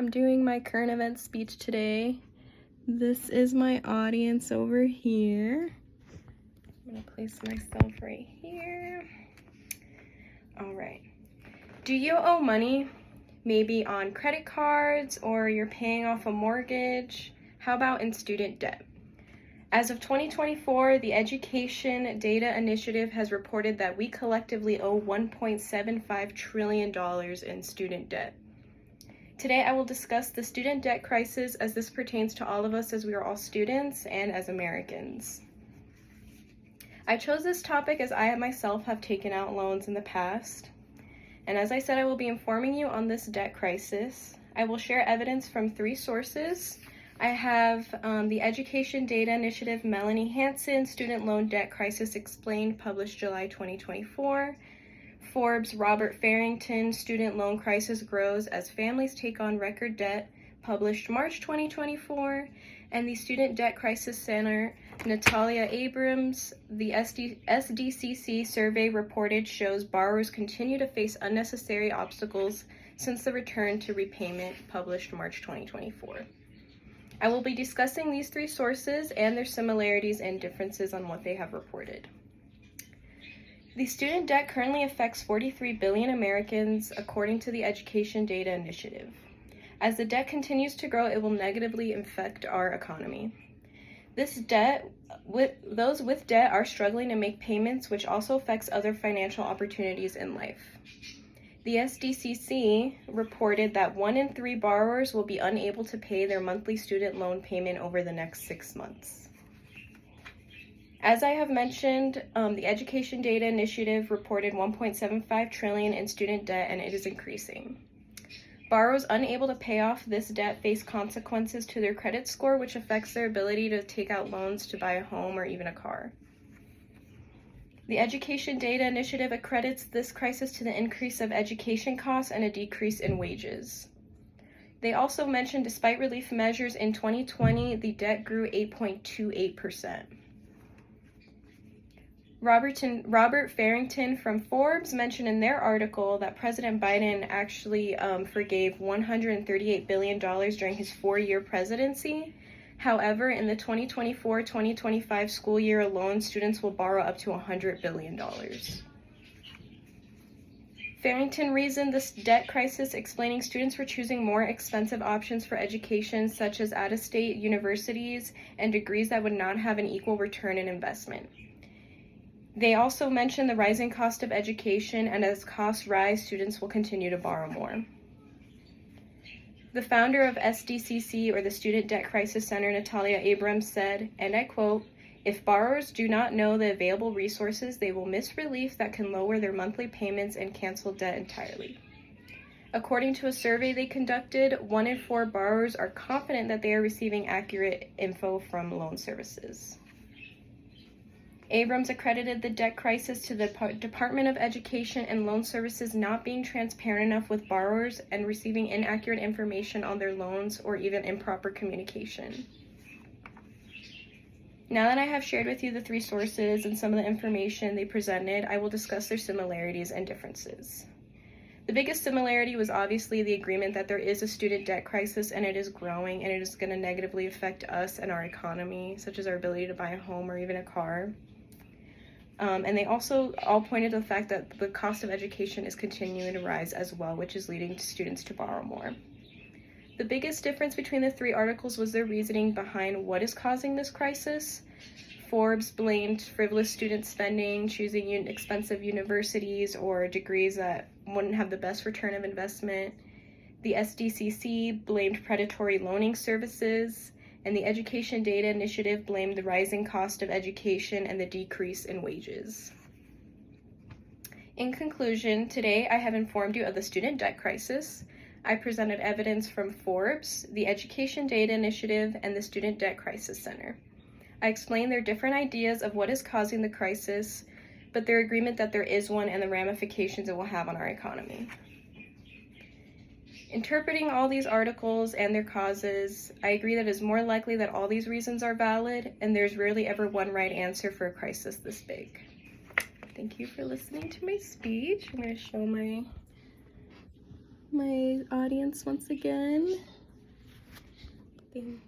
I'm doing my current event speech today. This is my audience over here. I'm gonna place myself right here. All right. Do you owe money? Maybe on credit cards, or you're paying off a mortgage? How about in student debt? As of 2024, the Education Data Initiative has reported that we collectively owe $1.75 trillion in student debt. Today, I will discuss the student debt crisis as this pertains to all of us, as we are all students and as Americans. I chose this topic as I myself have taken out loans in the past. And as I said, I will be informing you on this debt crisis. I will share evidence from 3 sources. I have the Education Data Initiative, Melanie Hansen, Student Loan Debt Crisis Explained, published July 2024. Forbes, Robert Farrington, Student Loan Crisis Grows as Families Take on Record Debt, published March 2024. And the Student Debt Crisis Center, Natalia Abrams, the SDCC survey reported shows borrowers continue to face unnecessary obstacles since the return to repayment, published March 2024. I will be discussing these 3 sources and their similarities and differences on what they have reported. The student debt currently affects 43 billion Americans, according to the Education Data Initiative. As the debt continues to grow, it will negatively affect our economy. Those with debt are struggling to make payments, which also affects other financial opportunities in life. The SDCC reported that 1 in 3 borrowers will be unable to pay their monthly student loan payment over the next 6 months. As I have mentioned, the Education Data Initiative reported $1.75 trillion in student debt, and it is increasing. Borrowers unable to pay off this debt face consequences to their credit score, which affects their ability to take out loans to buy a home or even a car. The Education Data Initiative accredits this crisis to the increase of education costs and a decrease in wages. They also mentioned despite relief measures in 2020, the debt grew 8.28%. Robert Farrington from Forbes mentioned in their article that President Biden actually forgave $138 billion during his 4-year presidency. However, in the 2024-2025 school year alone, students will borrow up to $100 billion. Farrington reasoned this debt crisis explaining students were choosing more expensive options for education, such as out-of-state universities and degrees that would not have an equal return in investment. They also mentioned the rising cost of education, and as costs rise, students will continue to borrow more. The founder of SDCC, or the Student Debt Crisis Center, Natalia Abrams, said, and I quote, "If borrowers do not know the available resources, they will miss relief that can lower their monthly payments and cancel debt entirely." According to a survey they conducted, 1 in 4 borrowers are confident that they are receiving accurate info from loan services. Abrams accredited the debt crisis to the Department of Education and Loan Services not being transparent enough with borrowers and receiving inaccurate information on their loans or even improper communication. Now that I have shared with you the 3 sources and some of the information they presented, I will discuss their similarities and differences. The biggest similarity was obviously the agreement that there is a student debt crisis and it is growing, and it is going to negatively affect us and our economy, such as our ability to buy a home or even a car. And they also all pointed to the fact that the cost of education is continuing to rise as well, which is leading students to borrow more. The biggest difference between the 3 articles was their reasoning behind what is causing this crisis. Forbes blamed frivolous student spending, choosing expensive universities or degrees that wouldn't have the best return of investment. The SDCC blamed predatory loaning services, and the Education Data Initiative blamed the rising cost of education and the decrease in wages. In conclusion, today I have informed you of the student debt crisis. I presented evidence from Forbes, the Education Data Initiative, and the Student Debt Crisis Center. I explained their different ideas of what is causing the crisis, but their agreement that there is one and the ramifications it will have on our economy. Interpreting all these articles and their causes, I agree that it is more likely that all these reasons are valid, and there's rarely ever one right answer for a crisis this big. Thank you for listening to my speech. I'm going to show my audience once again. Thank you.